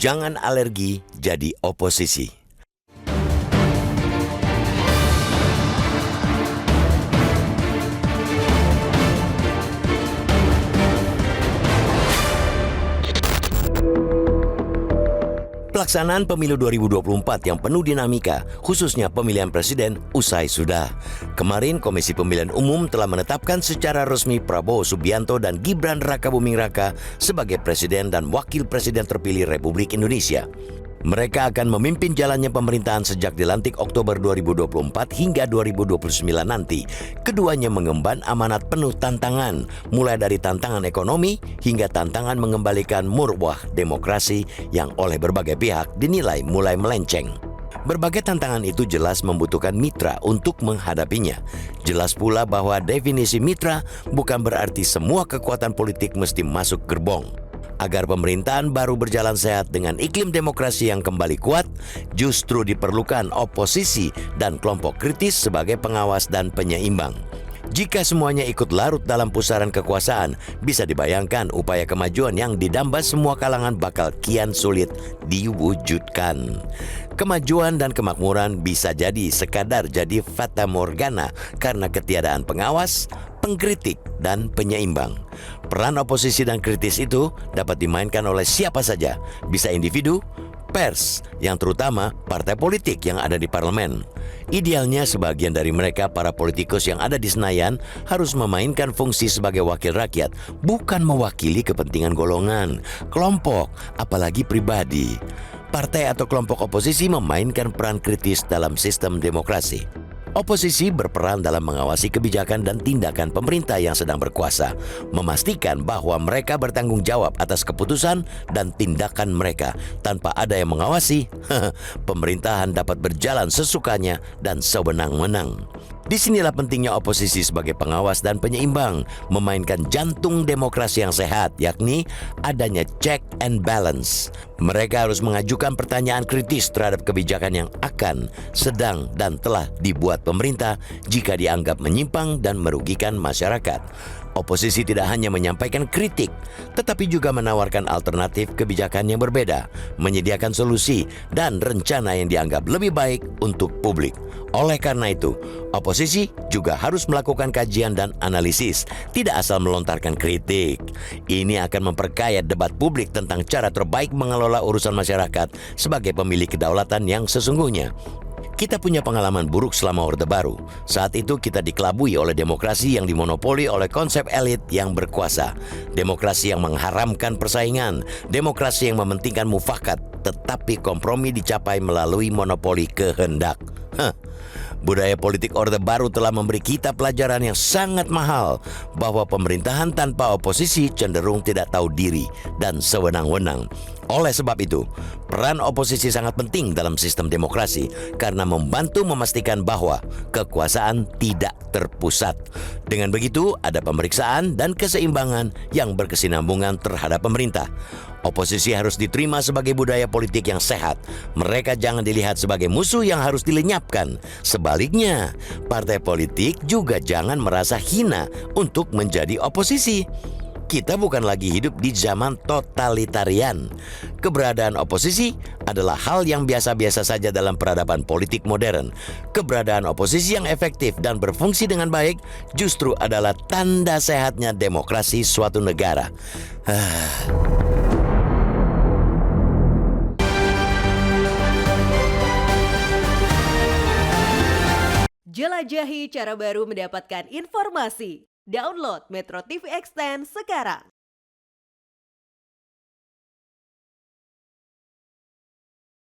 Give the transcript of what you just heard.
Jangan alergi jadi oposisi. Pelaksanaan pemilu 2024 yang penuh dinamika, khususnya pemilihan presiden, usai sudah. Kemarin, Komisi Pemilihan Umum telah menetapkan secara resmi Prabowo Subianto dan Gibran Rakabuming Raka sebagai presiden dan wakil presiden terpilih Republik Indonesia. Mereka akan memimpin jalannya pemerintahan sejak dilantik Oktober 2024 hingga 2029 nanti. Keduanya mengemban amanat penuh tantangan, mulai dari tantangan ekonomi hingga tantangan mengembalikan marwah demokrasi yang oleh berbagai pihak dinilai mulai melenceng. Berbagai tantangan itu jelas membutuhkan mitra untuk menghadapinya. Jelas pula bahwa definisi mitra bukan berarti semua kekuatan politik mesti masuk gerbong. Agar pemerintahan baru berjalan sehat dengan iklim demokrasi yang kembali kuat, justru diperlukan oposisi dan kelompok kritis sebagai pengawas dan penyeimbang. Jika semuanya ikut larut dalam pusaran kekuasaan, bisa dibayangkan upaya kemajuan yang didamba semua kalangan bakal kian sulit diwujudkan. Kemajuan dan kemakmuran bisa jadi sekadar jadi fata morgana karena ketiadaan pengawas, pengkritik, dan penyeimbang. Peran oposisi dan kritis itu dapat dimainkan oleh siapa saja, bisa individu, pers, yang terutama partai politik yang ada di parlemen. Idealnya sebagian dari mereka, para politikus yang ada di Senayan, harus memainkan fungsi sebagai wakil rakyat, bukan mewakili kepentingan golongan, kelompok, apalagi pribadi. Partai atau kelompok oposisi memainkan peran kritis dalam sistem demokrasi. Oposisi berperan dalam mengawasi kebijakan dan tindakan pemerintah yang sedang berkuasa, memastikan bahwa mereka bertanggung jawab atas keputusan dan tindakan mereka. Tanpa ada yang mengawasi, pemerintahan dapat berjalan sesukanya dan sewenang-wenang. Disinilah pentingnya oposisi sebagai pengawas dan penyeimbang, memainkan jantung demokrasi yang sehat, yakni adanya check and balance. Mereka harus mengajukan pertanyaan kritis terhadap kebijakan yang akan, sedang, dan telah dibuat pemerintah jika dianggap menyimpang dan merugikan masyarakat. Oposisi tidak hanya menyampaikan kritik, tetapi juga menawarkan alternatif kebijakan yang berbeda, menyediakan solusi dan rencana yang dianggap lebih baik untuk publik. Oleh karena itu, oposisi juga harus melakukan kajian dan analisis, tidak asal melontarkan kritik. Ini akan memperkaya debat publik tentang cara terbaik mengelola urusan masyarakat sebagai pemilik kedaulatan yang sesungguhnya. Kita punya pengalaman buruk selama Orde Baru. Saat itu kita dikelabui oleh demokrasi yang dimonopoli oleh konsep elit yang berkuasa. Demokrasi yang mengharamkan persaingan. Demokrasi yang mementingkan mufakat, tetapi kompromi dicapai melalui monopoli kehendak. Budaya politik Orde Baru telah memberi kita pelajaran yang sangat mahal bahwa pemerintahan tanpa oposisi cenderung tidak tahu diri dan sewenang-wenang. Oleh sebab itu, peran oposisi sangat penting dalam sistem demokrasi karena membantu memastikan bahwa kekuasaan tidak terpusat. Dengan begitu, ada pemeriksaan dan keseimbangan yang berkesinambungan terhadap pemerintah. Oposisi harus diterima sebagai budaya politik yang sehat. Mereka jangan dilihat sebagai musuh yang harus dilenyapkan. Sebaliknya, partai politik juga jangan merasa hina untuk menjadi oposisi. Kita bukan lagi hidup di zaman totalitarian. Keberadaan oposisi adalah hal yang biasa-biasa saja dalam peradaban politik modern. Keberadaan oposisi yang efektif dan berfungsi dengan baik justru adalah tanda sehatnya demokrasi suatu negara. Jelajahi cara baru mendapatkan informasi. Download Metro TV Extend sekarang.